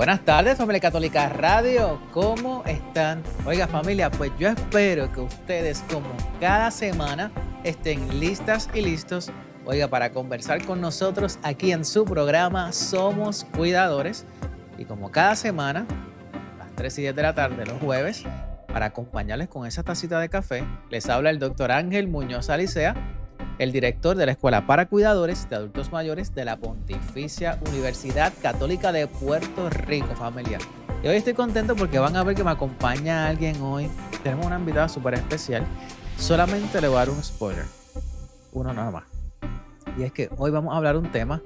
Buenas tardes, familia Católica Radio. ¿Cómo están? Oiga, familia, pues yo espero que ustedes, como cada semana, estén listas y listos, oiga, para conversar con nosotros aquí en su programa Somos Cuidadores. Y como cada semana, a las 3 y 10 de la tarde, los jueves, para acompañarles con esa tacita de café, les habla el doctor Ángel Muñoz Alicea, el director de la Escuela para Cuidadores de Adultos Mayores de la Pontificia Universidad Católica de Puerto Rico, familia. Y hoy estoy contento porque van a ver que me acompaña alguien hoy. Tenemos una invitada súper especial. Solamente le voy a dar un spoiler. Uno nada más. Y es que hoy vamos a hablar un tema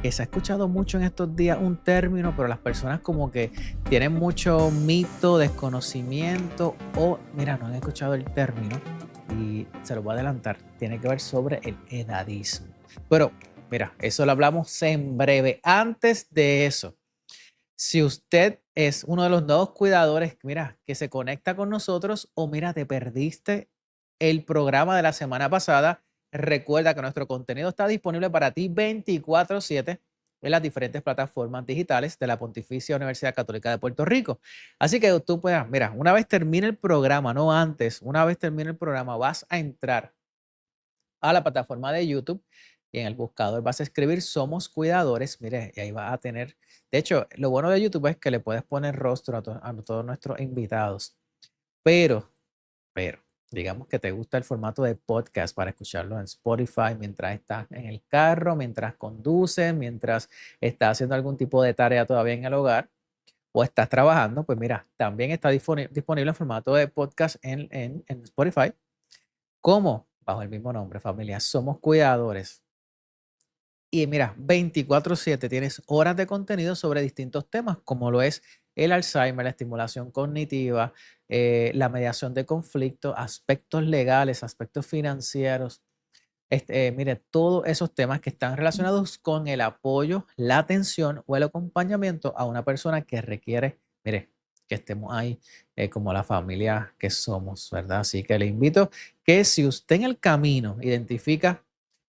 que se ha escuchado mucho en estos días, un término, pero las personas como que tienen mucho mito, desconocimiento o, mira, no han escuchado el término. Y se lo voy a adelantar, tiene que ver sobre el edadismo. Pero, mira, eso lo hablamos en breve. Antes de eso, si usted es uno de los nuevos cuidadores, mira, que se conecta con nosotros o mira, te perdiste el programa de la semana pasada, recuerda que nuestro contenido está disponible para ti 24/7 en las diferentes plataformas digitales de la Pontificia Universidad Católica de Puerto Rico. Así que tú puedas, mira, una vez termine el programa, no antes, una vez termine el programa, vas a entrar a la plataforma de YouTube y en el buscador vas a escribir Somos Cuidadores, mire, y ahí vas a tener, de hecho, lo bueno de YouTube es que le puedes poner rostro a todos nuestros invitados, pero, pero, digamos que te gusta el formato de podcast para escucharlo en Spotify mientras estás en el carro, mientras conduces, mientras estás haciendo algún tipo de tarea todavía en el hogar o estás trabajando, pues mira, también está disponible en formato de podcast en Spotify. ¿Cómo? Bajo el mismo nombre, familia. Somos Cuidadores. Y mira, 24/7 tienes horas de contenido sobre distintos temas, como lo es el Alzheimer, la estimulación cognitiva, la mediación de conflictos, aspectos legales, aspectos financieros. Mire, todos esos temas que están relacionados con el apoyo, la atención o el acompañamiento a una persona que requiere, mire, que estemos ahí como la familia que somos, ¿verdad? Así que le invito que si usted en el camino identifica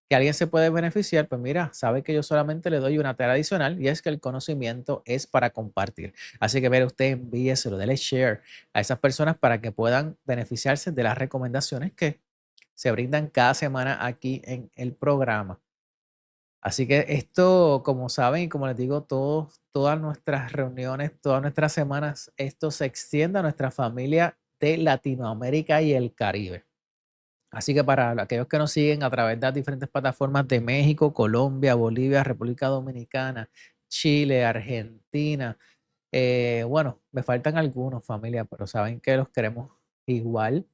que alguien se puede beneficiar, pues mira, sabe que yo solamente le doy una tarea adicional y es que el conocimiento es para compartir. Así que mire, usted envíeselo, dele share a esas personas para que puedan beneficiarse de las recomendaciones que se brindan cada semana aquí en el programa. Así que esto, como saben y como les digo, todas nuestras reuniones, todas nuestras semanas, esto se extiende a nuestra familia de Latinoamérica y el Caribe. Así que para aquellos que nos siguen a través de las diferentes plataformas de México, Colombia, Bolivia, República Dominicana, Chile, Argentina, bueno, me faltan algunos familia, pero saben que los queremos igual.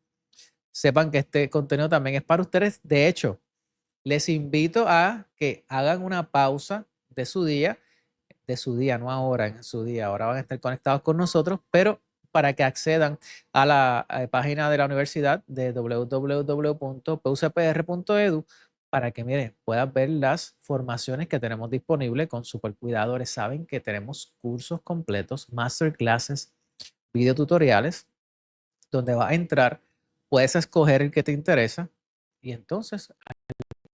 Sepan que este contenido también es para ustedes. De hecho, les invito a que hagan una pausa de su día, no ahora, en su día. Ahora van a estar conectados con nosotros, pero para que accedan a la página de la universidad de www.pucpr.edu para que, miren, puedan ver las formaciones que tenemos disponibles con supercuidadores. Saben que tenemos cursos completos, masterclasses, videotutoriales, donde va a entrar, puedes escoger el que te interesa y entonces al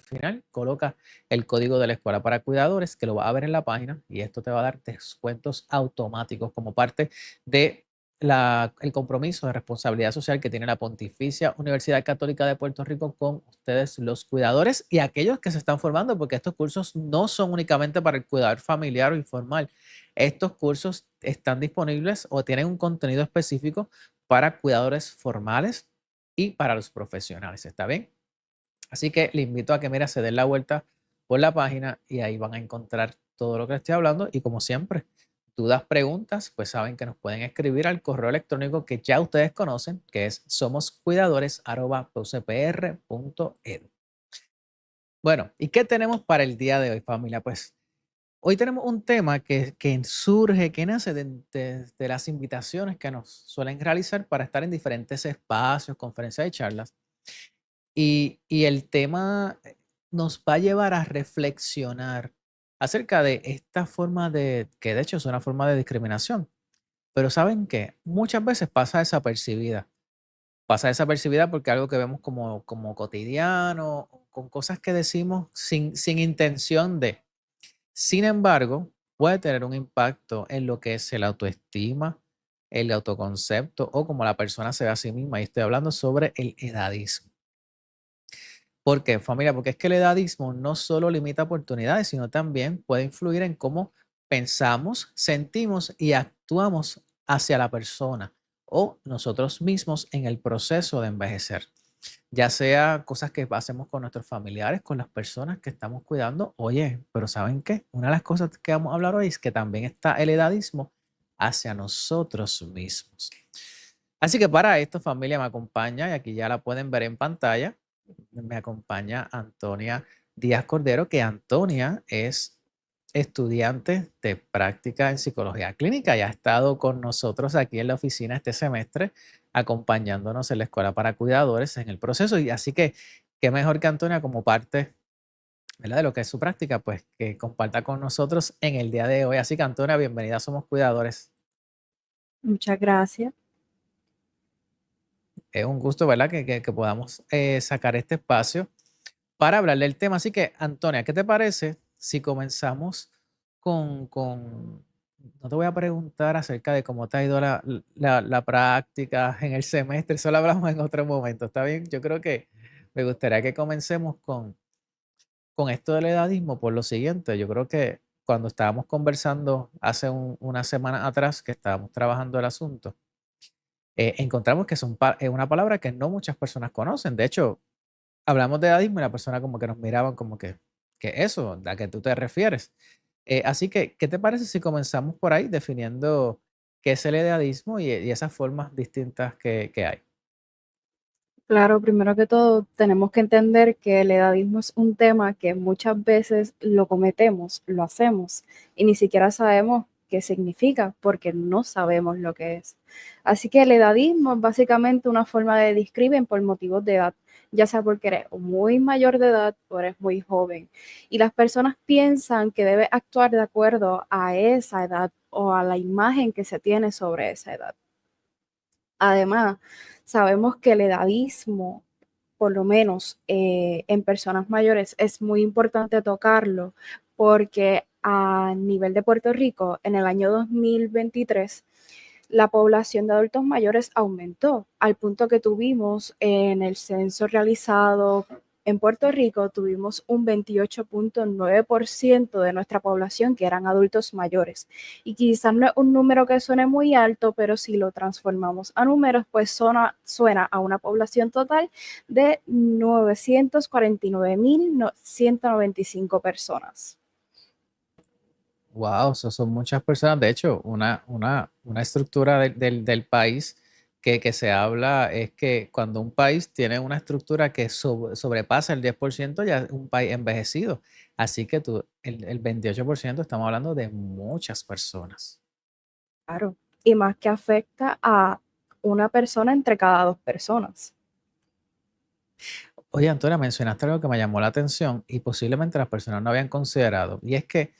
final coloca el código de la escuela para cuidadores que lo va a ver en la página y esto te va a dar descuentos automáticos como parte de el compromiso de responsabilidad social que tiene la Pontificia Universidad Católica de Puerto Rico con ustedes los cuidadores y aquellos que se están formando, porque estos cursos no son únicamente para el cuidador familiar o informal. Estos cursos están disponibles o tienen un contenido específico para cuidadores formales y para los profesionales. ¿Está bien? Así que le invito a que, mira, se den la vuelta por la página y ahí van a encontrar todo lo que estoy hablando. Y como siempre, dudas, preguntas, pues saben que nos pueden escribir al correo electrónico que ya ustedes conocen, que es somoscuidadores@pucpr.edu. Bueno, ¿y qué tenemos para el día de hoy, familia? Pues hoy tenemos un tema que surge, que nace de las invitaciones que nos suelen realizar para estar en diferentes espacios, conferencias y charlas. Y el tema nos va a llevar a reflexionar acerca de esta forma que de hecho es una forma de discriminación. Pero ¿saben qué? Muchas veces pasa desapercibida. Pasa desapercibida porque algo que vemos como cotidiano, con cosas que decimos sin intención de. Sin embargo, puede tener un impacto en lo que es el autoestima, el autoconcepto o como la persona se ve a sí misma. Y estoy hablando sobre el edadismo. ¿Por qué, familia? Porque es que el edadismo no solo limita oportunidades, sino también puede influir en cómo pensamos, sentimos y actuamos hacia la persona o nosotros mismos en el proceso de envejecer. Ya sea cosas que hacemos con nuestros familiares, con las personas que estamos cuidando. Oye, pero ¿saben qué? Una de las cosas que vamos a hablar hoy es que también está el edadismo hacia nosotros mismos. Así que para esto, familia, me acompaña, y aquí ya la pueden ver en pantalla, me acompaña Antonia Díaz Cordero, que Antonia es estudiante de práctica en psicología clínica y ha estado con nosotros aquí en la oficina este semestre, acompañándonos en la escuela para cuidadores en el proceso. Y así que, qué mejor que Antonia como parte, ¿verdad?, de lo que es su práctica, pues que comparta con nosotros en el día de hoy. Así que, Antonia, bienvenida a Somos Cuidadores. Muchas gracias. Es un gusto, ¿verdad?, que podamos sacar este espacio para hablar del tema. Así que, Antonia, ¿qué te parece si comenzamos no te voy a preguntar acerca de cómo te ha ido la práctica en el semestre, eso lo hablamos en otro momento, ¿está bien? Yo creo que me gustaría que comencemos con esto del edadismo por lo siguiente. Yo creo que cuando estábamos conversando hace una semana atrás que estábamos trabajando el asunto, encontramos que es una palabra que no muchas personas conocen. De hecho, hablamos de edadismo y la persona como que nos miraban como que eso, ¿a qué tú te refieres? Así que, ¿qué te parece si comenzamos por ahí definiendo qué es el edadismo y esas formas distintas que hay? Claro, primero que todo, tenemos que entender que el edadismo es un tema que muchas veces lo cometemos, lo hacemos y ni siquiera sabemos qué significa porque no sabemos lo que es. Así que el edadismo es básicamente una forma de describir por motivos de edad, ya sea porque eres muy mayor de edad o eres muy joven. Y las personas piensan que debe actuar de acuerdo a esa edad o a la imagen que se tiene sobre esa edad. Además, sabemos que el edadismo, por lo menos en personas mayores, es muy importante tocarlo porque a nivel de Puerto Rico, en el año 2023, la población de adultos mayores aumentó al punto que tuvimos en el censo realizado en Puerto Rico, tuvimos un 28.9% de nuestra población que eran adultos mayores. Y quizás no es un número que suene muy alto, pero si lo transformamos a números, pues suena a una población total de 949.195 personas. Wow, eso son muchas personas. De hecho, una estructura del país que se habla es que cuando un país tiene una estructura que sobrepasa el 10%, ya es un país envejecido. Así que el 28% estamos hablando de muchas personas. Claro, y más que afecta a una persona entre cada dos personas. Oye, Antonio, mencionaste algo que me llamó la atención y posiblemente las personas no habían considerado, y es que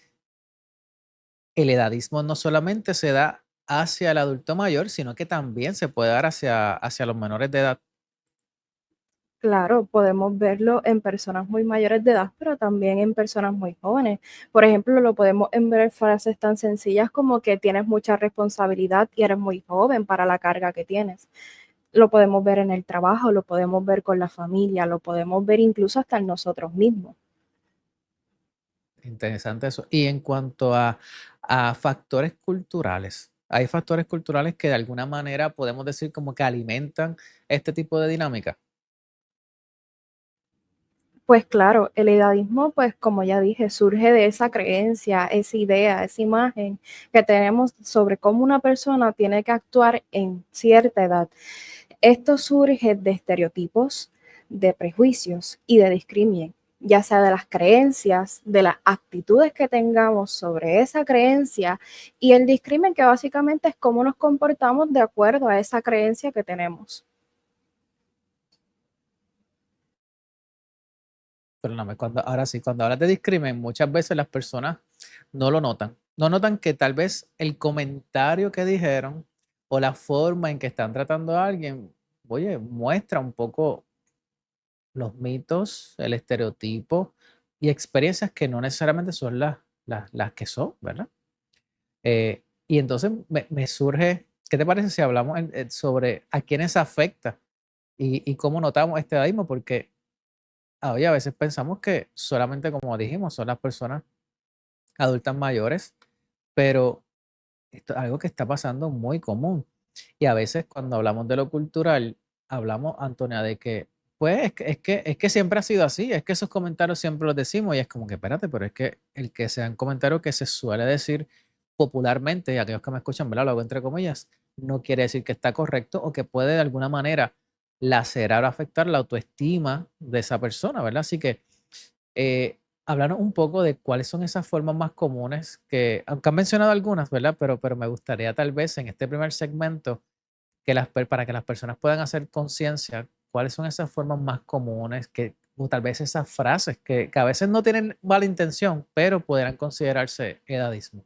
el edadismo no solamente se da hacia el adulto mayor, sino que también se puede dar hacia los menores de edad. Claro, podemos verlo en personas muy mayores de edad, pero también en personas muy jóvenes. Por ejemplo, lo podemos ver en frases tan sencillas como que tienes mucha responsabilidad y eres muy joven para la carga que tienes. Lo podemos ver en el trabajo, lo podemos ver con la familia, lo podemos ver incluso hasta en nosotros mismos. Interesante eso. Y en cuanto a factores culturales, hay factores culturales que de alguna manera podemos decir como que alimentan este tipo de dinámica. Pues claro, el edadismo, pues como ya dije, surge de esa creencia, esa idea, esa imagen que tenemos sobre cómo una persona tiene que actuar en cierta edad. Esto surge de estereotipos, de prejuicios y de discriminación, ya sea de las creencias, de las actitudes que tengamos sobre esa creencia y el discrimen que básicamente es cómo nos comportamos de acuerdo a esa creencia que tenemos. Perdóname, ahora sí, cuando hablas de discrimen, muchas veces las personas no lo notan. No notan que tal vez el comentario que dijeron o la forma en que están tratando a alguien, oye, muestra un poco los mitos, el estereotipo y experiencias que no necesariamente son las que son, ¿verdad? Y entonces me surge, ¿qué te parece si hablamos sobre a quiénes afecta y cómo notamos este edadismo? Porque oye, a veces pensamos que solamente, como dijimos, son las personas adultas mayores, pero esto es algo que está pasando muy común. Y a veces cuando hablamos de lo cultural, hablamos, Antonia, de que, pues, es que siempre ha sido así, es que esos comentarios siempre los decimos y es como que, espérate, pero es que el que sean comentarios que se suele decir popularmente, y aquellos que me escuchan, ¿verdad? Lo hago entre comillas, no quiere decir que está correcto o que puede de alguna manera lacerar o afectar la autoestima de esa persona, ¿verdad? Así que háblanos un poco de cuáles son esas formas más comunes que, aunque han mencionado algunas, ¿verdad? Pero me gustaría tal vez en este primer segmento que para que las personas puedan hacer conciencia, cuáles son esas formas más comunes o tal vez esas frases que a veces no tienen mala intención, pero podrán considerarse edadismo.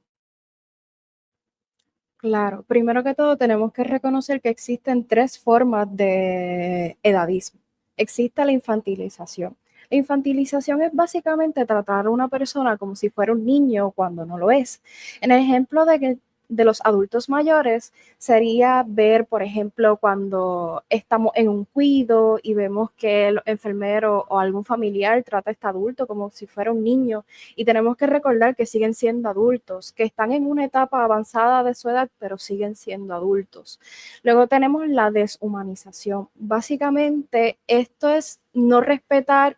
Claro, primero que todo tenemos que reconocer que existen tres formas de edadismo. Existe la infantilización. La infantilización es básicamente tratar a una persona como si fuera un niño cuando no lo es. En el ejemplo de los adultos mayores sería ver, por ejemplo, cuando estamos en un cuido y vemos que el enfermero o algún familiar trata a este adulto como si fuera un niño y tenemos que recordar que siguen siendo adultos, que están en una etapa avanzada de su edad, pero siguen siendo adultos. Luego tenemos la deshumanización. Básicamente, esto es no respetar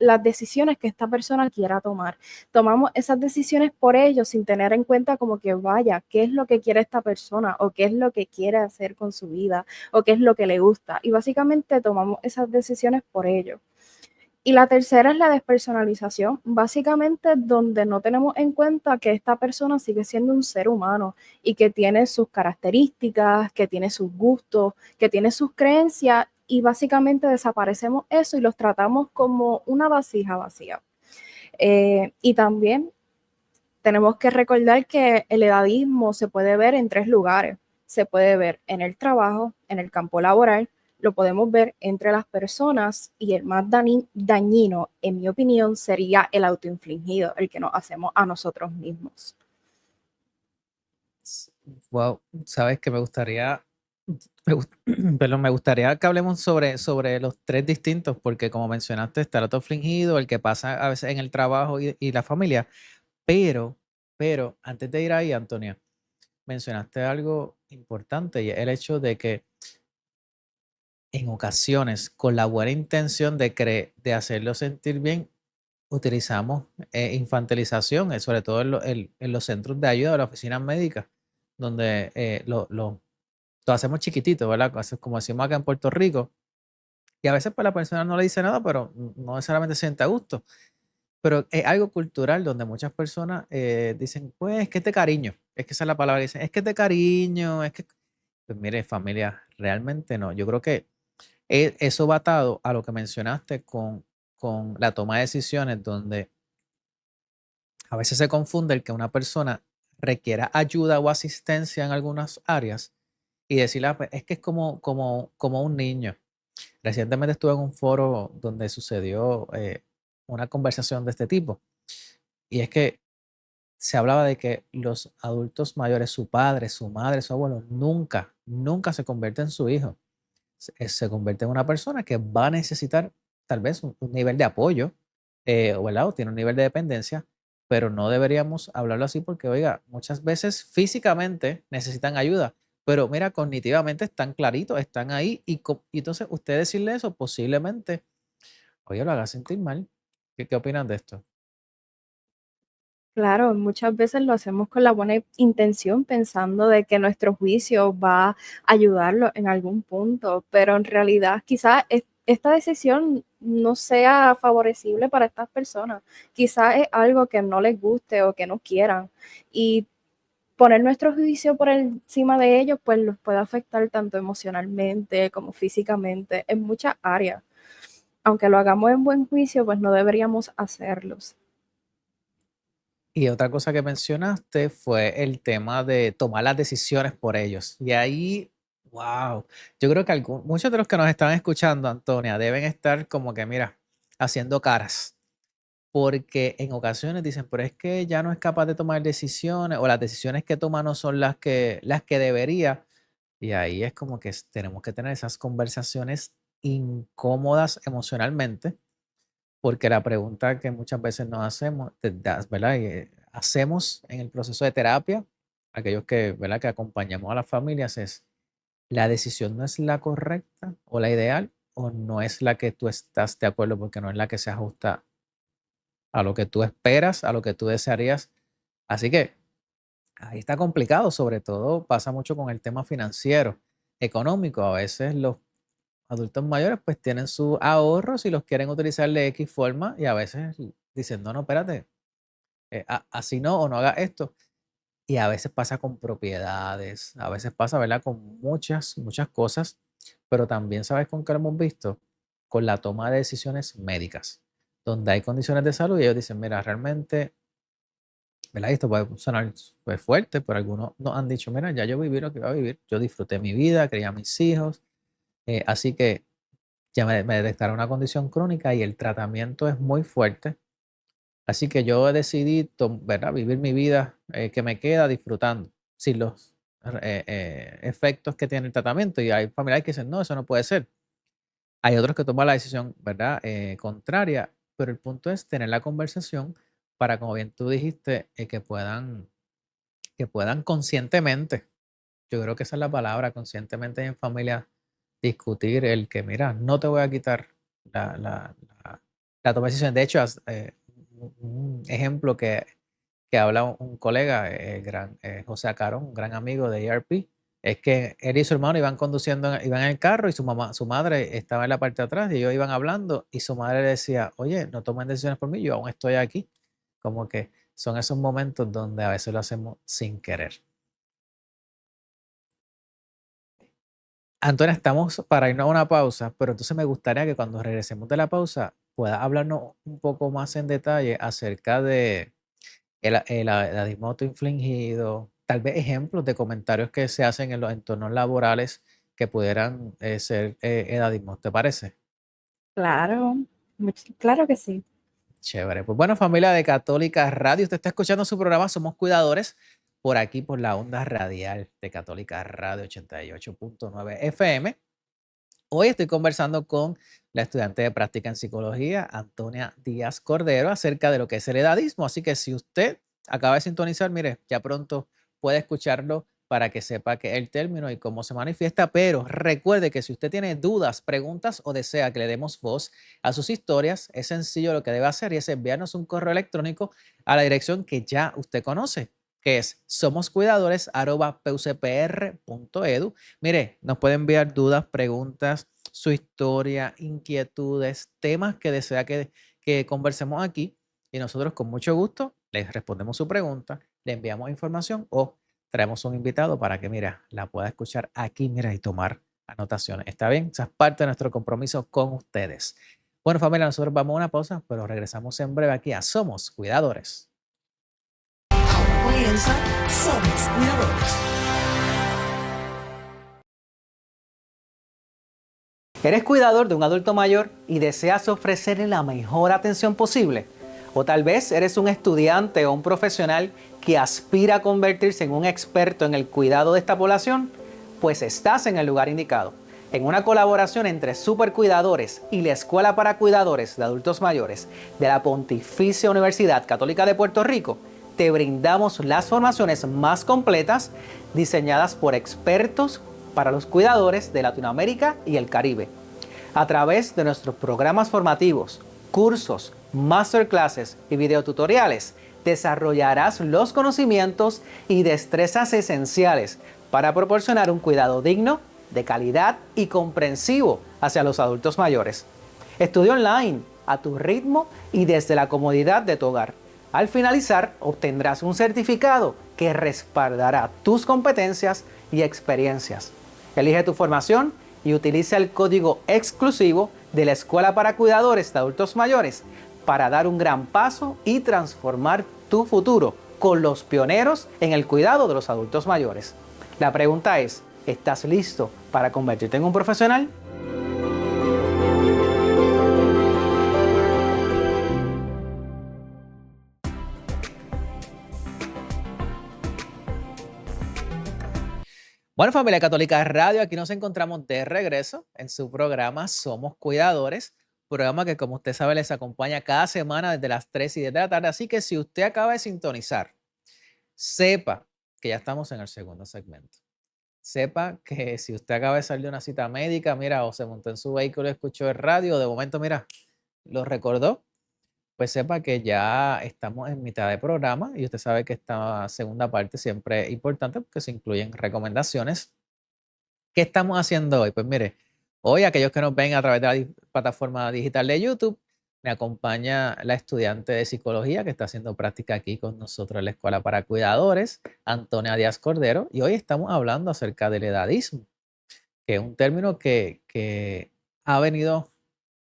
las decisiones que esta persona quiera tomar. Tomamos esas decisiones por ellos sin tener en cuenta como que vaya, qué es lo que quiere esta persona o qué es lo que quiere hacer con su vida o qué es lo que le gusta. Y básicamente tomamos esas decisiones por ellos. Y la tercera es la despersonalización, básicamente donde no tenemos en cuenta que esta persona sigue siendo un ser humano y que tiene sus características, que tiene sus gustos, que tiene sus creencias y básicamente desaparecemos eso y los tratamos como una vasija vacía. Y también tenemos que recordar que el edadismo se puede ver en tres lugares. Se puede ver en el trabajo, en el campo laboral, lo podemos ver entre las personas y el más dañino, en mi opinión, sería el autoinfligido, el que nos hacemos a nosotros mismos. Wow, sabes que me gustaría, perdón, me gustaría que hablemos sobre los tres distintos, porque como mencionaste, está el autoinfligido, el que pasa a veces en el trabajo y la familia, pero, pero antes de ir ahí, Antonia, mencionaste algo importante y el hecho de que en ocasiones, con la buena intención de hacerlo sentir bien, utilizamos infantilización, sobre todo en los centros de ayuda de las oficinas médicas, donde lo hacemos chiquitito, ¿verdad? Como decimos acá en Puerto Rico, y a veces pues la persona no le dice nada, pero no necesariamente se siente a gusto. Pero es algo cultural donde muchas personas dicen, pues es que te cariño, es que esa es la palabra que dicen, es que te cariño, es que... Pues mire, familia, realmente no. Yo creo que eso va atado a lo que mencionaste con la toma de decisiones, donde a veces se confunde el que una persona requiera ayuda o asistencia en algunas áreas y decirle, "Ah, pues, es que es como un niño". Recientemente estuve en un foro donde sucedió una conversación de este tipo y es que se hablaba de que los adultos mayores, su padre, su madre, su abuelo, nunca se convierte en su hijo. Se convierte en una persona que va a necesitar tal vez un nivel de apoyo, ¿verdad? O tiene un nivel de dependencia, pero no deberíamos hablarlo así porque, oiga, muchas veces físicamente necesitan ayuda, pero mira, cognitivamente están claritos, están ahí y entonces usted decirle eso posiblemente, oye, lo haga sentir mal. ¿Qué opinan de esto? Claro, muchas veces lo hacemos con la buena intención, pensando de que nuestro juicio va a ayudarlo en algún punto, pero en realidad quizás esta decisión no sea favorecible para estas personas. Quizás es algo que no les guste o que no quieran. Y poner nuestro juicio por encima de ellos, pues los puede afectar tanto emocionalmente como físicamente en muchas áreas. Aunque lo hagamos en buen juicio, pues no deberíamos hacerlos. Y otra cosa que mencionaste fue el tema de tomar las decisiones por ellos. Y ahí, wow, yo creo que muchos de los que nos están escuchando, Antonia, deben estar como que, mira, haciendo caras. porque en ocasiones dicen, pero es que ya no es capaz de tomar decisiones o las decisiones que toma no son las que debería. Y ahí es como que tenemos que tener esas conversaciones incómodas emocionalmente, porque la pregunta que muchas veces nos hacemos, ¿verdad? Hacemos en el proceso de terapia, aquellos que, ¿verdad? Que acompañamos a las familias es, ¿la decisión no es la correcta o la ideal o no es la que tú estás de acuerdo porque no es la que se ajusta a lo que tú esperas, a lo que tú desearías? Así que ahí está complicado, sobre todo pasa mucho con el tema financiero, económico. A veces los adultos mayores pues tienen sus ahorros y los quieren utilizar de X forma y a veces dicen, no, no, espérate, así no o no haga esto. Y a veces pasa con propiedades, a veces pasa, ¿verdad? Con muchas, muchas cosas, pero también sabes con qué lo hemos visto, con la toma de decisiones médicas, donde hay condiciones de salud y ellos dicen, mira, realmente, ¿verdad? Y esto puede sonar pues, fuerte, pero algunos nos han dicho, mira, ya yo viví lo que iba a vivir, yo disfruté mi vida, crié a mis hijos, así que ya me detectaron una condición crónica y el tratamiento es muy fuerte. Así que yo decidí, ¿verdad? Vivir mi vida que me queda disfrutando, sin los efectos que tiene el tratamiento. Y hay familiares que dicen, no, eso no puede ser. Hay otros que toman la decisión, ¿verdad? Contraria, pero el punto es tener la conversación para, como bien tú dijiste, que puedan conscientemente, yo creo que esa es la palabra, conscientemente en familia, discutir el que, mira, no te voy a quitar la toma de decisiones. De hecho, un ejemplo que habla un colega, gran, José Acarón, un gran amigo de ERP, es que él y su hermano iban conduciendo, iban en el carro y su madre estaba en la parte de atrás y ellos iban hablando y su madre le decía, oye, no tomen decisiones por mí, yo aún estoy aquí. Como que son esos momentos donde a veces lo hacemos sin querer. Antonio, estamos para irnos a una pausa, pero entonces me gustaría que cuando regresemos de la pausa pueda hablarnos un poco más en detalle acerca de el edadismo autoinfligido, tal vez ejemplos de comentarios que se hacen en los entornos laborales que pudieran ser edadismo. ¿Te parece? Claro, claro que sí. Chévere. Pues bueno, familia de Católica Radio, usted está escuchando su programa Somos Cuidadores por aquí por la onda radial de Católica Radio 88.9 FM. Hoy estoy conversando con la estudiante de práctica en psicología, Antonia Díaz Cordero, acerca de lo que es el edadismo. Así que si usted acaba de sintonizar, mire, ya pronto puede escucharlo para que sepa qué es el término y cómo se manifiesta. Pero recuerde que si usted tiene dudas, preguntas o desea que le demos voz a sus historias, es sencillo lo que debe hacer y es enviarnos un correo electrónico a la dirección que ya usted conoce, que es somoscuidadores@pucpr.edu. Mire, nos puede enviar dudas, preguntas, su historia, inquietudes, temas que desea que conversemos aquí y nosotros con mucho gusto les respondemos su pregunta, le enviamos información o traemos un invitado para que, mira, la pueda escuchar aquí, mira, y tomar anotaciones. ¿Está bien? Esa es parte de nuestro compromiso con ustedes. Bueno, familia, nosotros vamos a una pausa, pero regresamos en breve aquí a Somos Cuidadores. Ahora comienza Somos Cuidadores. ¿Eres cuidador de un adulto mayor y deseas ofrecerle la mejor atención posible? O tal vez eres un estudiante o un profesional que aspira a convertirse en un experto en el cuidado de esta población, pues estás en el lugar indicado. En una colaboración entre Supercuidadores y la Escuela para Cuidadores de Adultos Mayores de la Pontificia Universidad Católica de Puerto Rico, te brindamos las formaciones más completas diseñadas por expertos para los cuidadores de Latinoamérica y el Caribe. A través de nuestros programas formativos, cursos, masterclasses y videotutoriales, desarrollarás los conocimientos y destrezas esenciales para proporcionar un cuidado digno, de calidad y comprensivo hacia los adultos mayores. Estudia online, a tu ritmo y desde la comodidad de tu hogar. Al finalizar, obtendrás un certificado que respaldará tus competencias y experiencias. Elige tu formación y utiliza el código exclusivo de la Escuela para Cuidadores de Adultos Mayores para dar un gran paso y transformar tu futuro con los pioneros en el cuidado de los adultos mayores. La pregunta es, ¿estás listo para convertirte en un profesional? Bueno, familia Católica Radio, aquí nos encontramos de regreso en su programa Somos Cuidadores, programa que como usted sabe les acompaña cada semana desde las 3 y 10 de la tarde, así que si usted acaba de sintonizar, sepa que ya estamos en el segundo segmento. Sepa que si usted acaba de salir de una cita médica, mira, o se montó en su vehículo y escuchó el radio, de momento, mira, lo recordó, pues sepa que ya estamos en mitad de programa y usted sabe que esta segunda parte siempre es importante porque se incluyen recomendaciones. ¿Qué estamos haciendo hoy? Pues mire, hoy aquellos que nos ven a través de la plataforma digital de YouTube, me acompaña la estudiante de psicología que está haciendo práctica aquí con nosotros en la Escuela para Cuidadores, Antonia Díaz Cordero, y hoy estamos hablando acerca del edadismo, que es un término que ha venido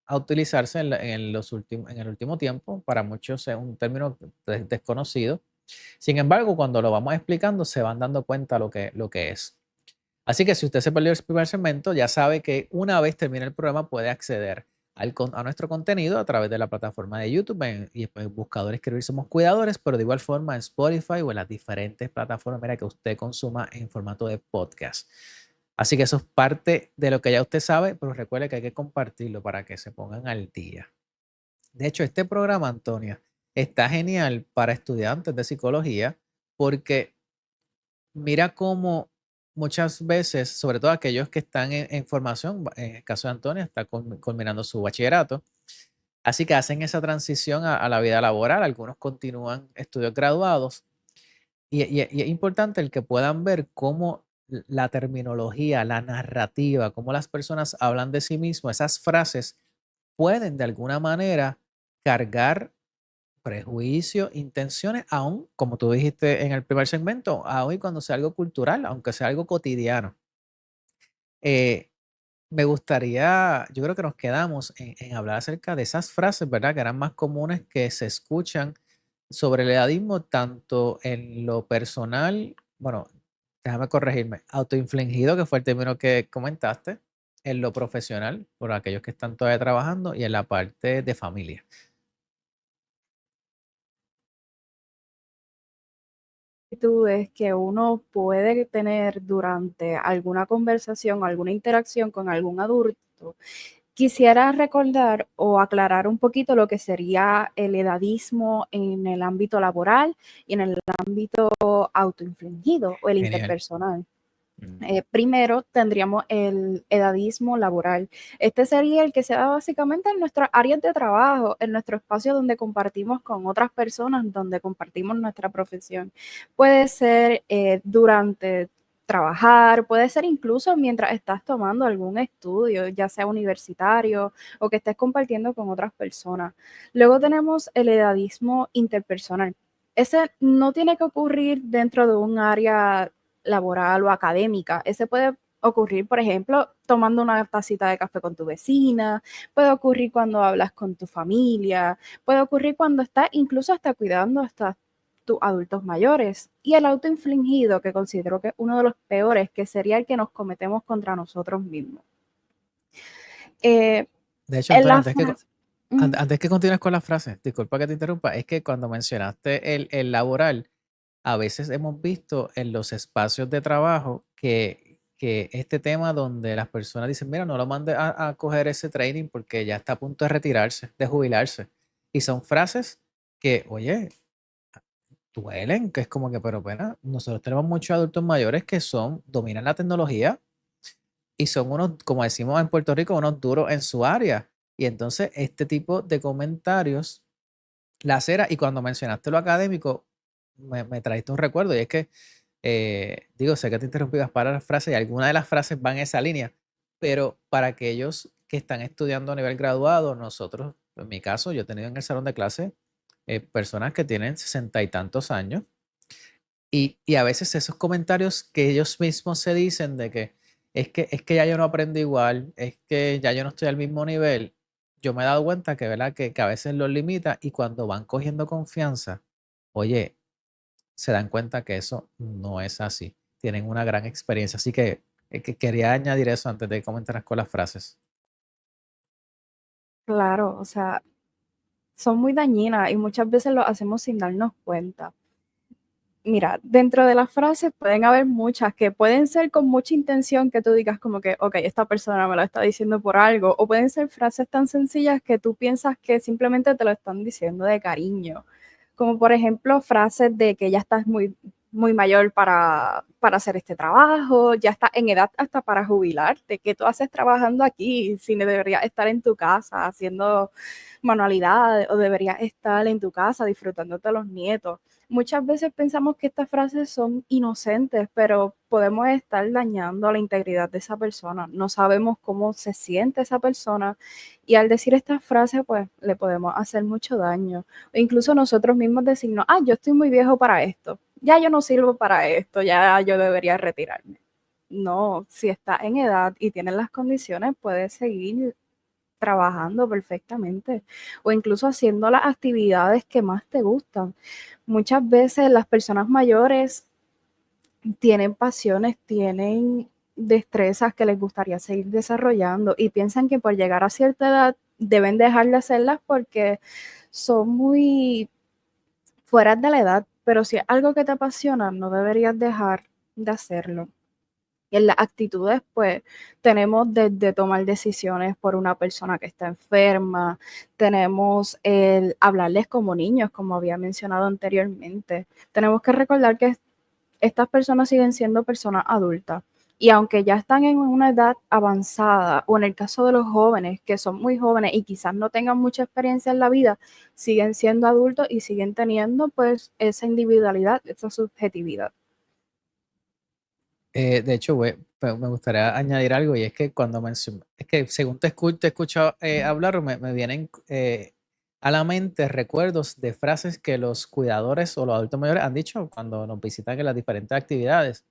a utilizarse en el último tiempo. Para muchos es un término desconocido. Sin embargo, cuando lo vamos explicando, se van dando cuenta lo que es. Así que si usted se perdió el primer segmento, ya sabe que una vez termine el programa puede acceder a nuestro contenido a través de la plataforma de YouTube y en buscador escribir Somos Cuidadores, pero de igual forma en Spotify o en las diferentes plataformas mira, que usted consuma en formato de podcast. Así que eso es parte de lo que ya usted sabe, pero recuerde que hay que compartirlo para que se pongan al día. De hecho, este programa, Antonia, está genial para estudiantes de psicología porque mira cómo muchas veces, sobre todo aquellos que están en formación, en el caso de Antonia, está culminando su bachillerato, así que hacen esa transición a la vida laboral, algunos continúan estudios graduados y es importante el que puedan ver cómo la terminología, la narrativa, cómo las personas hablan de sí mismos, esas frases pueden de alguna manera cargar prejuicios, intenciones, aún, como tú dijiste en el primer segmento, aún y cuando sea algo cultural, aunque sea algo cotidiano. Eh, Me gustaría, yo creo que nos quedamos en hablar acerca de esas frases, ¿verdad? Que eran más comunes que se escuchan sobre el edadismo, tanto en lo personal, bueno, déjame corregirme, autoinfligido, que fue el término que comentaste, en lo profesional, por aquellos que están todavía trabajando, y en la parte de familia. Actitudes que uno puede tener durante alguna conversación o alguna interacción con algún adulto. Quisiera recordar o aclarar un poquito lo que sería el edadismo en el ámbito laboral y en el ámbito autoinfligido o el Genial. interpersonal. Primero tendríamos el edadismo laboral. Este sería el que se da básicamente en nuestras áreas de trabajo, en nuestro espacio donde compartimos con otras personas, donde compartimos nuestra profesión. Puede ser durante trabajar, puede ser incluso mientras estás tomando algún estudio, ya sea universitario o que estés compartiendo con otras personas. Luego tenemos el edadismo interpersonal. Ese no tiene que ocurrir dentro de un área laboral o académica. Ese puede ocurrir, por ejemplo, tomando una tacita de café con tu vecina, puede ocurrir cuando hablas con tu familia, puede ocurrir cuando estás incluso hasta cuidando hasta tus adultos mayores. Y el autoinfligido, que considero que es uno de los peores, que sería el que nos cometemos contra nosotros mismos. De hecho, En Antonio, la frase, antes que continúes con la frase, disculpa que te interrumpa, es que cuando mencionaste el laboral, a veces hemos visto en los espacios de trabajo que este tema donde las personas dicen, mira, no lo mande a coger ese training porque ya está a punto de retirarse, de jubilarse. Y son frases que, oye, duelen, que es como que, pero bueno, nosotros tenemos muchos adultos mayores que dominan la tecnología y son unos, como decimos en Puerto Rico, unos duros en su área. Y entonces este tipo de comentarios, la acera, y cuando mencionaste lo académico, me trajiste un recuerdo, y es que, digo, sé que te interrumpí para las frases, y algunas de las frases van en esa línea, pero para aquellos que están estudiando a nivel graduado, nosotros, en mi caso, yo he tenido en el salón de clase personas que tienen 60 y tantos años, y a veces esos comentarios que ellos mismos se dicen de que es que ya yo no aprendo igual, es que ya yo no estoy al mismo nivel, yo me he dado cuenta que, ¿verdad? Que a veces los limita y cuando van cogiendo confianza, oye, se dan cuenta que eso no es así. Tienen una gran experiencia. Así que quería añadir eso antes de comentar con las frases. claro, o sea, son muy dañinas y muchas veces lo hacemos sin darnos cuenta. Mira, dentro de las frases pueden haber muchas que pueden ser con mucha intención que tú digas como que, ok, esta persona me lo está diciendo por algo, o pueden ser frases tan sencillas que tú piensas que simplemente te lo están diciendo de cariño, como por ejemplo frases de que ya estás muy mayor para hacer este trabajo, ya estás en edad hasta para jubilarte, ¿qué tú haces trabajando aquí? Si no deberías estar en tu casa haciendo manualidades o deberías estar en tu casa disfrutándote de los nietos. Muchas veces pensamos que estas frases son inocentes, pero podemos estar dañando la integridad de esa persona. No sabemos cómo se siente esa persona y al decir estas frases, pues le podemos hacer mucho daño. O incluso nosotros mismos decirnos, ah, yo estoy muy viejo para esto, ya yo no sirvo para esto, ya yo debería retirarme. No, si está en edad y tiene las condiciones, puede seguir trabajando perfectamente o incluso haciendo las actividades que más te gustan. Muchas veces las personas mayores tienen pasiones, tienen destrezas que les gustaría seguir desarrollando y piensan que por llegar a cierta edad deben dejar de hacerlas porque son muy fuera de la edad, pero si es algo que te apasiona, no deberías dejar de hacerlo. Y en las actitudes, pues, tenemos desde tomar decisiones por una persona que está enferma, tenemos el hablarles como niños, como había mencionado anteriormente. Tenemos que recordar que estas personas siguen siendo personas adultas. Y aunque ya están en una edad avanzada, o en el caso de los jóvenes, que son muy jóvenes y quizás no tengan mucha experiencia en la vida, siguen siendo adultos y siguen teniendo pues esa individualidad, esa subjetividad. De hecho, me gustaría añadir algo y es que es que según te escucho hablar, me vienen a la mente recuerdos de frases que los cuidadores o los adultos mayores han dicho cuando nos visitan en las diferentes actividades.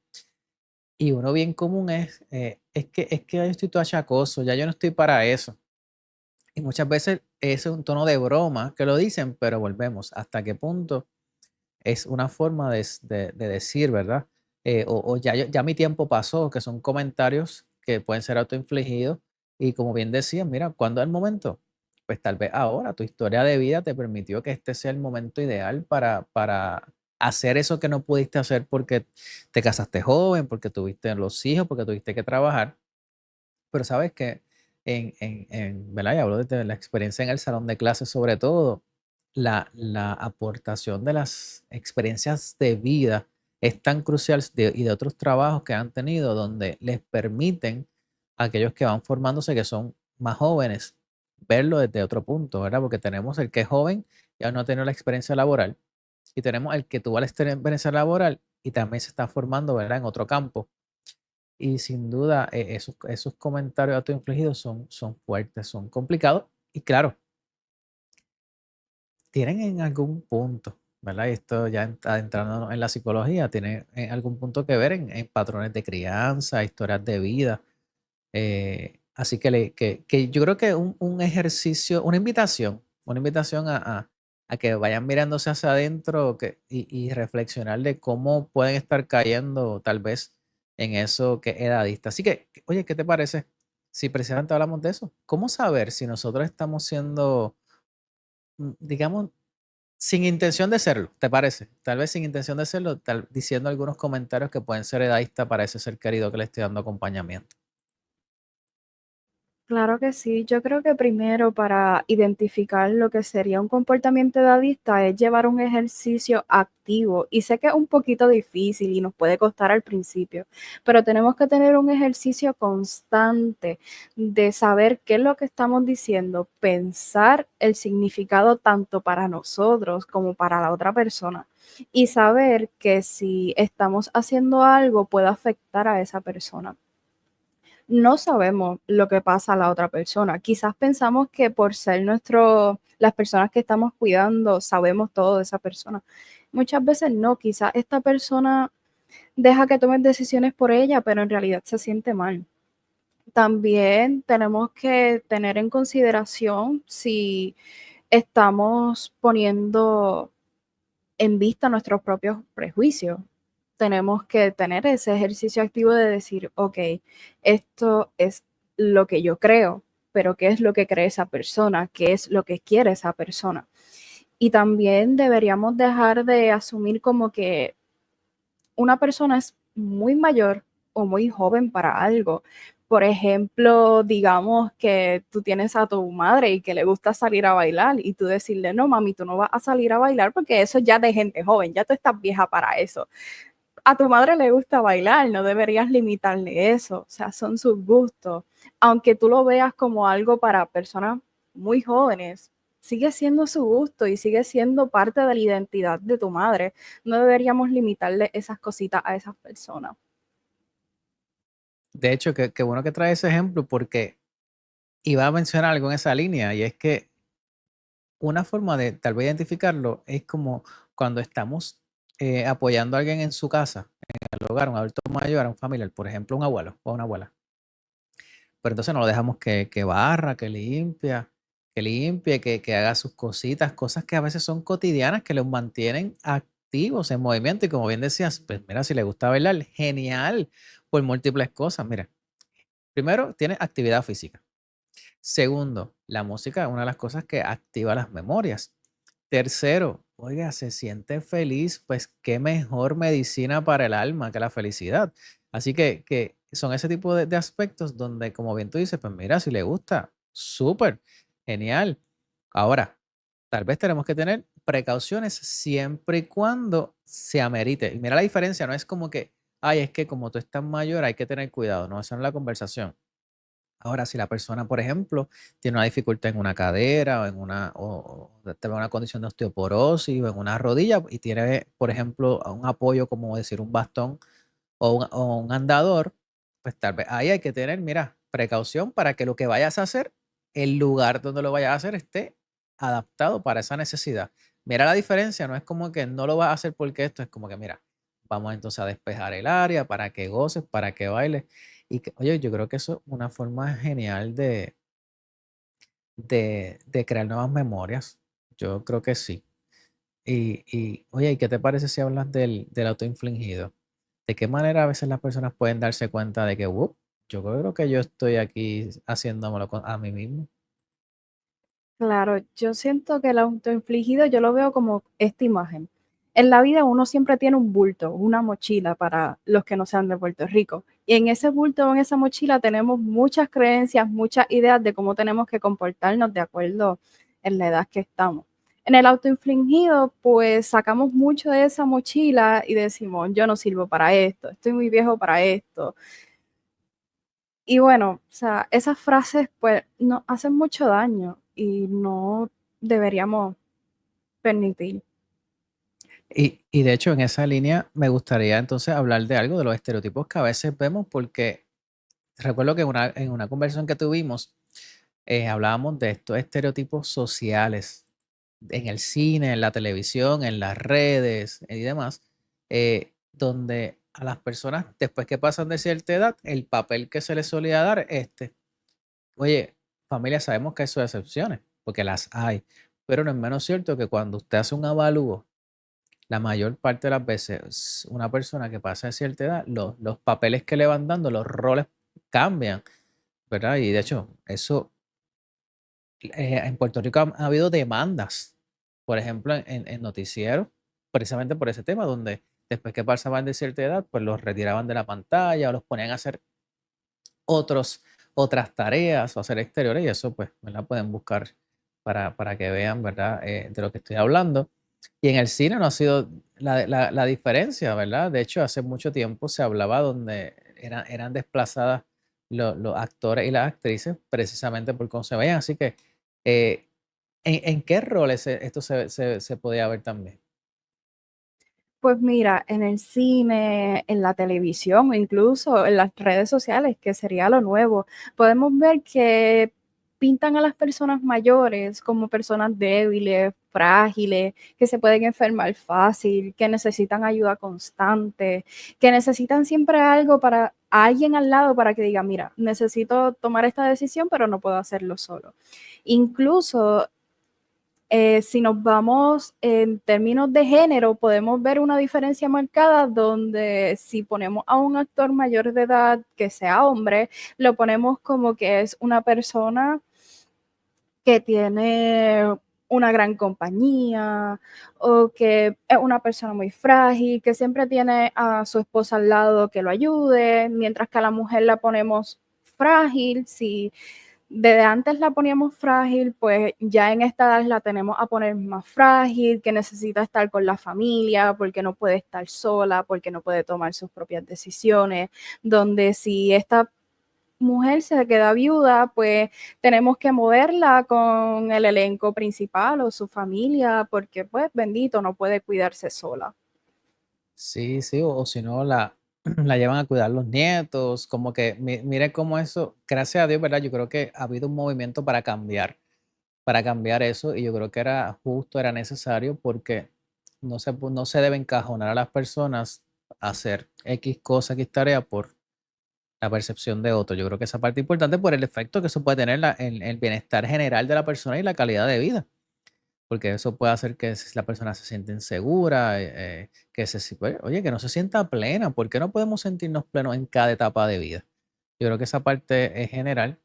Y uno bien común es que ya yo estoy todo achacoso, ya yo no estoy para eso. Y muchas veces es un tono de broma que lo dicen, pero volvemos, ¿hasta qué punto es una forma de decir, ¿verdad? O ya mi tiempo pasó, que son comentarios que pueden ser autoinfligidos. Y como bien decían, mira, ¿cuándo es el momento? Pues tal vez ahora tu historia de vida te permitió que este sea el momento ideal para hacer eso que no pudiste hacer porque te casaste joven, porque tuviste los hijos, porque tuviste que trabajar. Pero sabes que ¿verdad? Y hablo desde la experiencia en el salón de clases, sobre todo, la aportación de las experiencias de vida es tan crucial y de otros trabajos que han tenido donde les permiten a aquellos que van formándose, que son más jóvenes, verlo desde otro punto, ¿verdad? Porque tenemos el que es joven y aún no ha tenido la experiencia laboral y tenemos el que tuvo la experiencia laboral y también se está formando, ¿verdad? En otro campo. Y sin duda, esos comentarios autoinfligidos son fuertes, son complicados y claro, tienen en algún punto, ¿verdad? Y esto ya adentrándonos en la psicología, tiene en algún punto que ver en patrones de crianza, historias de vida. Así que, que yo creo que un ejercicio, una invitación a que vayan mirándose hacia adentro y reflexionar de cómo pueden estar cayendo tal vez en eso que es edadista. Así que, oye, ¿qué te parece si precisamente hablamos de eso? ¿Cómo saber si nosotros estamos siendo, digamos, sin intención de serlo, te parece? Tal vez sin intención de serlo, diciendo algunos comentarios que pueden ser edadistas para ese ser querido que le estoy dando acompañamiento. Claro que sí. Yo creo que primero para identificar lo que sería un comportamiento edadista es llevar un ejercicio activo. Y sé que es un poquito difícil y nos puede costar al principio, pero tenemos que tener un ejercicio constante de saber qué es lo que estamos diciendo, pensar el significado tanto para nosotros como para la otra persona y saber que si estamos haciendo algo puede afectar a esa persona. No sabemos lo que pasa a la otra persona. Quizás pensamos que por ser las personas que estamos cuidando, sabemos todo de esa persona. Muchas veces no, quizás esta persona deja que tomen decisiones por ella, pero en realidad se siente mal. También tenemos que tener en consideración si estamos poniendo en vista nuestros propios prejuicios. Tenemos que tener ese ejercicio activo de decir, ok, esto es lo que yo creo, pero ¿qué es lo que cree esa persona? ¿Qué es lo que quiere esa persona? Y también deberíamos dejar de asumir como que una persona es muy mayor o muy joven para algo. Por ejemplo, digamos que tú tienes a tu madre y que le gusta salir a bailar y tú decirle, no, mami, tú no vas a salir a bailar porque eso ya de gente joven, ya tú estás vieja para eso. A tu madre le gusta bailar, no deberías limitarle eso, o sea, son sus gustos. Aunque tú lo veas como algo para personas muy jóvenes, sigue siendo su gusto y sigue siendo parte de la identidad de tu madre. No deberíamos limitarle esas cositas a esas personas. De hecho, qué bueno que trae ese ejemplo porque iba a mencionar algo en esa línea y es que una forma de tal vez identificarlo es como cuando estamos apoyando a alguien en su casa, en el hogar, un adulto mayor, a un familiar, por ejemplo, un abuelo o una abuela. Pero entonces no lo dejamos que barra, que limpie, que haga sus cositas, cosas que a veces son cotidianas, que los mantienen activos, en movimiento. Y como bien decías, pues mira, si le gusta bailar, genial, por múltiples cosas. Mira, primero, tiene actividad física. Segundo, la música es una de las cosas que activa las memorias. Tercero, oiga, se siente feliz, pues qué mejor medicina para el alma que la felicidad. Así que son ese tipo de aspectos donde, como bien tú dices, pues mira, si le gusta, súper, genial. Ahora, tal vez tenemos que tener precauciones siempre y cuando se amerite. Y mira la diferencia, no es como que, ay, es que como tú estás mayor hay que tener cuidado, no, esa no es la conversación. Ahora, si la persona, por ejemplo, tiene una dificultad en una cadera o en o tiene una condición de osteoporosis o en una rodilla y tiene, por ejemplo, un apoyo como decir un bastón o un andador, pues tal vez ahí hay que tener, mira, precaución para que lo que vayas a hacer, el lugar donde lo vayas a hacer esté adaptado para esa necesidad. Mira la diferencia, no es como que no lo vas a hacer porque esto es como que, mira, vamos entonces a despejar el área para que goces, para que bailes. Y que, oye, yo creo que eso es una forma genial de crear nuevas memorias. Yo creo que sí. Oye, ¿y qué te parece si hablas del autoinfligido? ¿De qué manera a veces las personas pueden darse cuenta de que, yo creo que yo estoy aquí haciéndomelo a mí mismo"? Claro, yo siento que el autoinfligido yo lo veo como esta imagen. En la vida uno siempre tiene un bulto, una mochila para los que no sean de Puerto Rico. Y en ese bulto o en esa mochila tenemos muchas creencias, muchas ideas de cómo tenemos que comportarnos de acuerdo en la edad que estamos. En el autoinfligido, pues sacamos mucho de esa mochila y decimos, yo no sirvo para esto, estoy muy viejo para esto. Y bueno, o sea, esas frases pues nos hacen mucho daño y no deberíamos permitir. Y de hecho, en esa línea me gustaría entonces hablar de algo de los estereotipos que a veces vemos, porque recuerdo que en una conversación que tuvimos, hablábamos de estos estereotipos sociales en el cine, en la televisión, en las redes y demás, donde a las personas, después que pasan de cierta edad, el papel que se les solía dar, oye, familia, sabemos que hay sus excepciones, porque las hay, pero no es menos cierto que cuando usted hace un avalúo, la mayor parte de las veces, una persona que pasa de cierta edad, los papeles que le van dando, los roles cambian, ¿verdad? Y de hecho, eso en Puerto Rico ha habido demandas, por ejemplo, en noticieros, precisamente por ese tema, donde después que pasaban de cierta edad, pues los retiraban de la pantalla o los ponían a hacer otros, otras tareas o hacer exteriores y eso pues, ¿verdad? Pueden buscar para que vean, ¿verdad? De lo que estoy hablando. Y en el cine no ha sido la diferencia, ¿verdad? De hecho, hace mucho tiempo se hablaba donde eran desplazadas los actores y las actrices precisamente por cómo se veían. Así que, en qué roles esto se podía ver también? Pues mira, en el cine, en la televisión o incluso en las redes sociales, que sería lo nuevo, podemos ver que pintan a las personas mayores como personas débiles, frágiles, que se pueden enfermar fácil, que necesitan ayuda constante, que necesitan siempre algo para alguien al lado para que diga, mira, necesito tomar esta decisión, pero no puedo hacerlo solo. Incluso si nos vamos en términos de género, podemos ver una diferencia marcada donde si ponemos a un actor mayor de edad que sea hombre, lo ponemos como que es una persona que tiene una gran compañía o que es una persona muy frágil, que siempre tiene a su esposa al lado que lo ayude, mientras que a la mujer la ponemos frágil. Si desde antes la poníamos frágil, pues ya en esta edad la tenemos a poner más frágil, que necesita estar con la familia, porque no puede estar sola, porque no puede tomar sus propias decisiones, donde si esta mujer se queda viuda, pues tenemos que moverla con el elenco principal o su familia, porque pues bendito, no puede cuidarse sola. Sí, sí, o si no, la llevan a cuidar los nietos, como que mire cómo eso, gracias a Dios, ¿verdad? Yo creo que ha habido un movimiento para cambiar eso y yo creo que era justo, era necesario porque no se debe encajonar a las personas a hacer X cosa, X tarea por la percepción de otro. Yo creo que esa parte es importante por el efecto que eso puede tener en el bienestar general de la persona y la calidad de vida. Porque eso puede hacer que la persona se sienta insegura, que oye, que no se sienta plena. ¿Por qué no podemos sentirnos plenos en cada etapa de vida? Yo creo que esa parte es general.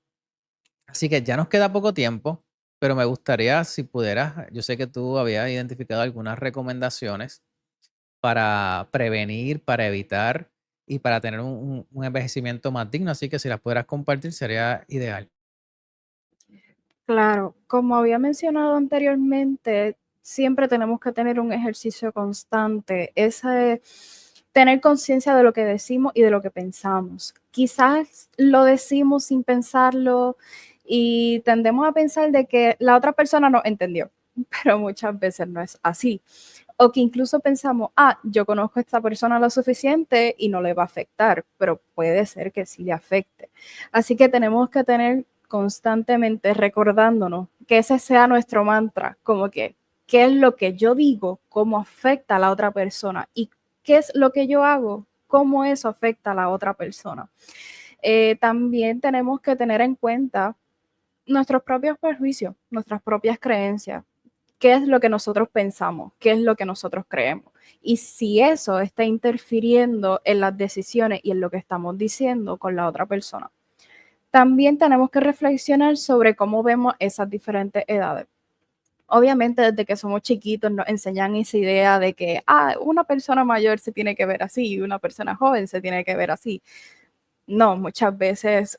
Así que ya nos queda poco tiempo, pero me gustaría si pudieras, yo sé que tú habías identificado algunas recomendaciones para prevenir, para evitar y para tener un envejecimiento más digno, así que si las pudieras compartir sería ideal. Claro, como había mencionado anteriormente, siempre tenemos que tener un ejercicio constante, ese tener conciencia de lo que decimos y de lo que pensamos. Quizás lo decimos sin pensarlo y tendemos a pensar de que la otra persona no entendió, pero muchas veces no es así. O que incluso pensamos, yo conozco a esta persona lo suficiente y no le va a afectar, pero puede ser que sí le afecte. Así que tenemos que tener constantemente recordándonos que ese sea nuestro mantra, como que qué es lo que yo digo, cómo afecta a la otra persona y qué es lo que yo hago, cómo eso afecta a la otra persona. También tenemos que tener en cuenta nuestros propios perjuicios, nuestras propias creencias, qué es lo que nosotros pensamos, qué es lo que nosotros creemos. Y si eso está interfiriendo en las decisiones y en lo que estamos diciendo con la otra persona. También tenemos que reflexionar sobre cómo vemos esas diferentes edades. Obviamente, desde que somos chiquitos nos enseñan esa idea de que una persona mayor se tiene que ver así y una persona joven se tiene que ver así. No, muchas veces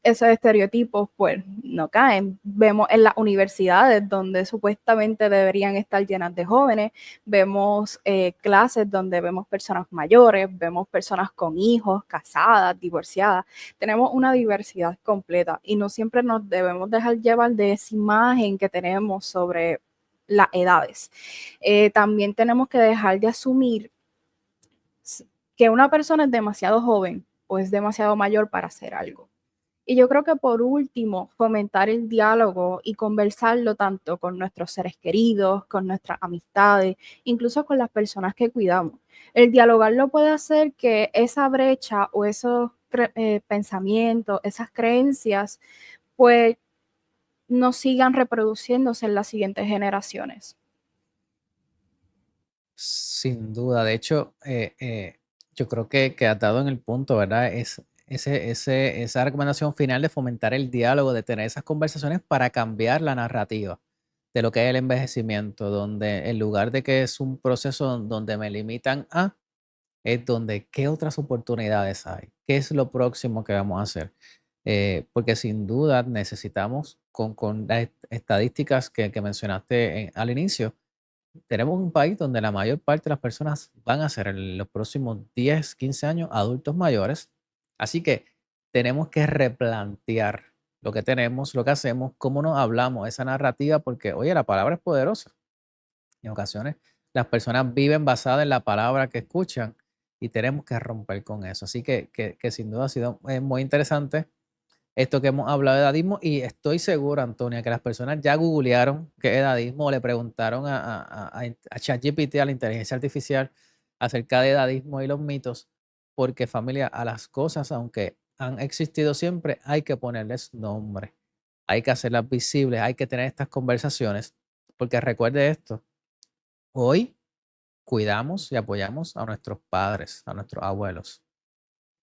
esos estereotipos pues no caen. Vemos en las universidades donde supuestamente deberían estar llenas de jóvenes, vemos clases donde vemos personas mayores, vemos personas con hijos, casadas, divorciadas. Tenemos una diversidad completa y no siempre nos debemos dejar llevar de esa imagen que tenemos sobre las edades. También tenemos que dejar de asumir que una persona es demasiado joven o es demasiado mayor para hacer algo. Y yo creo que por último, fomentar el diálogo y conversarlo tanto con nuestros seres queridos, con nuestras amistades, incluso con las personas que cuidamos. El dialogarlo puede hacer que esa brecha o esos pensamientos, esas creencias, pues no sigan reproduciéndose en las siguientes generaciones. Sin duda, de hecho, yo creo que has dado en el punto, ¿verdad? Esa recomendación final de fomentar el diálogo, de tener esas conversaciones para cambiar la narrativa de lo que es el envejecimiento, donde en lugar de que es un proceso donde me limitan es donde qué otras oportunidades hay, qué es lo próximo que vamos a hacer. Porque sin duda necesitamos, con las estadísticas que mencionaste al inicio, tenemos un país donde la mayor parte de las personas van a ser en los próximos 10, 15 años adultos mayores. Así que tenemos que replantear lo que tenemos, lo que hacemos, cómo nos hablamos, esa narrativa, porque, oye, la palabra es poderosa. En ocasiones las personas viven basadas en la palabra que escuchan y tenemos que romper con eso. Así que sin duda ha sido muy interesante esto que hemos hablado de edadismo y estoy seguro, Antonia, que las personas ya googlearon qué es edadismo o le preguntaron a ChatGPT, a la inteligencia artificial, acerca de edadismo y los mitos, porque familia, a las cosas, aunque han existido siempre, hay que ponerles nombre, hay que hacerlas visibles, hay que tener estas conversaciones, porque recuerde esto, hoy cuidamos y apoyamos a nuestros padres, a nuestros abuelos.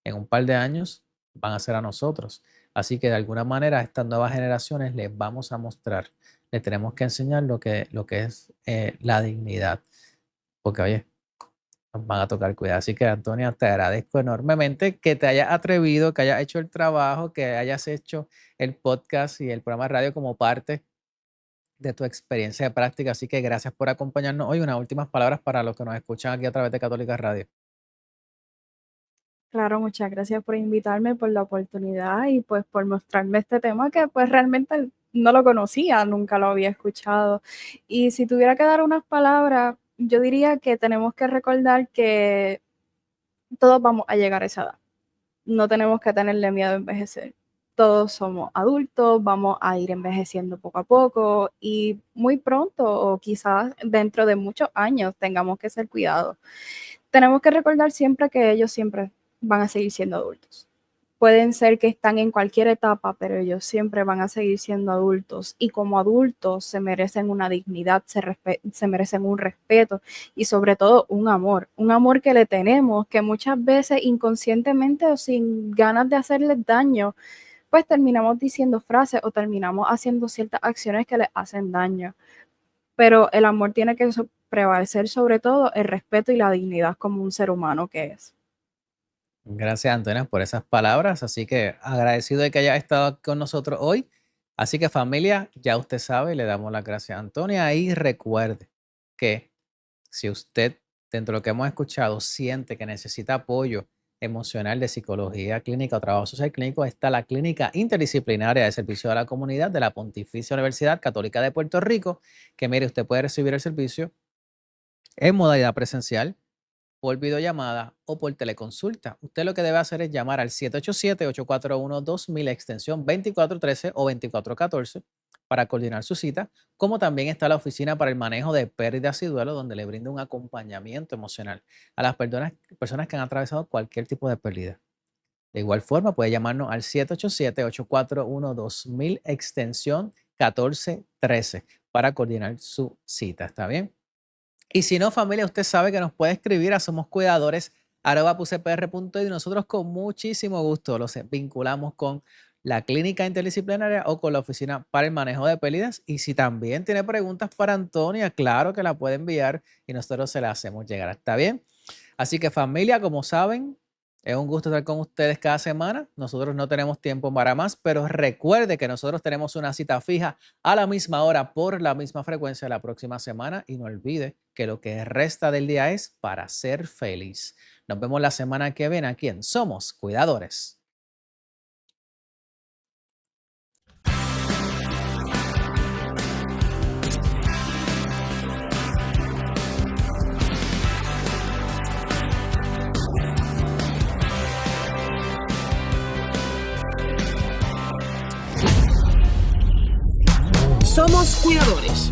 En un par de años van a ser a nosotros. Así que de alguna manera a estas nuevas generaciones les vamos a mostrar le tenemos que enseñar lo que es la dignidad. Porque, oye, nos van a tocar cuidar. Así que, Antonia, te agradezco enormemente que te hayas atrevido, que hayas hecho el trabajo, que hayas hecho el podcast y el programa de radio como parte de tu experiencia de práctica. Así que gracias por acompañarnos hoy. Unas últimas palabras para los que nos escuchan aquí a través de Católica Radio. Claro, muchas gracias por invitarme, por la oportunidad y pues por mostrarme este tema que pues realmente no lo conocía, nunca lo había escuchado. Y si tuviera que dar unas palabras, yo diría que tenemos que recordar que todos vamos a llegar a esa edad. No tenemos que tenerle miedo a envejecer. Todos somos adultos, vamos a ir envejeciendo poco a poco y muy pronto o quizás dentro de muchos años tengamos que ser cuidados. Tenemos que recordar siempre que ellos siempre van a seguir siendo adultos. Pueden ser que están en cualquier etapa, pero ellos siempre van a seguir siendo adultos y como adultos se merecen una dignidad, se merecen un respeto y sobre todo un amor que le tenemos, que muchas veces inconscientemente o sin ganas de hacerles daño, pues terminamos diciendo frases o terminamos haciendo ciertas acciones que les hacen daño. Pero el amor tiene que prevalecer sobre todo el respeto y la dignidad como un ser humano que es. Gracias, Antonia, por esas palabras. Así que agradecido de que hayas estado con nosotros hoy. Así que, familia, ya usted sabe, le damos las gracias a Antonia y recuerde que si usted, dentro de lo que hemos escuchado, siente que necesita apoyo emocional de psicología clínica o trabajo social clínico, está la Clínica Interdisciplinaria de Servicio a la Comunidad de la Pontificia Universidad Católica de Puerto Rico, que mire, usted puede recibir el servicio en modalidad presencial, por videollamada o por teleconsulta. Usted lo que debe hacer es llamar al 787-841-2000 extensión 2413 o 2414 para coordinar su cita, como también está la oficina para el manejo de pérdidas y duelo, donde le brinda un acompañamiento emocional a las personas que han atravesado cualquier tipo de pérdida. De igual forma, puede llamarnos al 787-841-2000 extensión 1413 para coordinar su cita. ¿Está bien? Y si no, familia, usted sabe que nos puede escribir a somoscuidadores@pucpr.edu y nosotros con muchísimo gusto los vinculamos con la clínica interdisciplinaria o con la oficina para el manejo de pérdidas. Y si también tiene preguntas para Antonia, claro que la puede enviar y nosotros se la hacemos llegar. ¿Está bien? Así que, familia, como saben, es un gusto estar con ustedes cada semana. Nosotros no tenemos tiempo para más, pero recuerde que nosotros tenemos una cita fija a la misma hora por la misma frecuencia la próxima semana y no olvide que lo que resta del día es para ser feliz. Nos vemos la semana que viene aquí en Somos Cuidadores. Somos Cuidadores.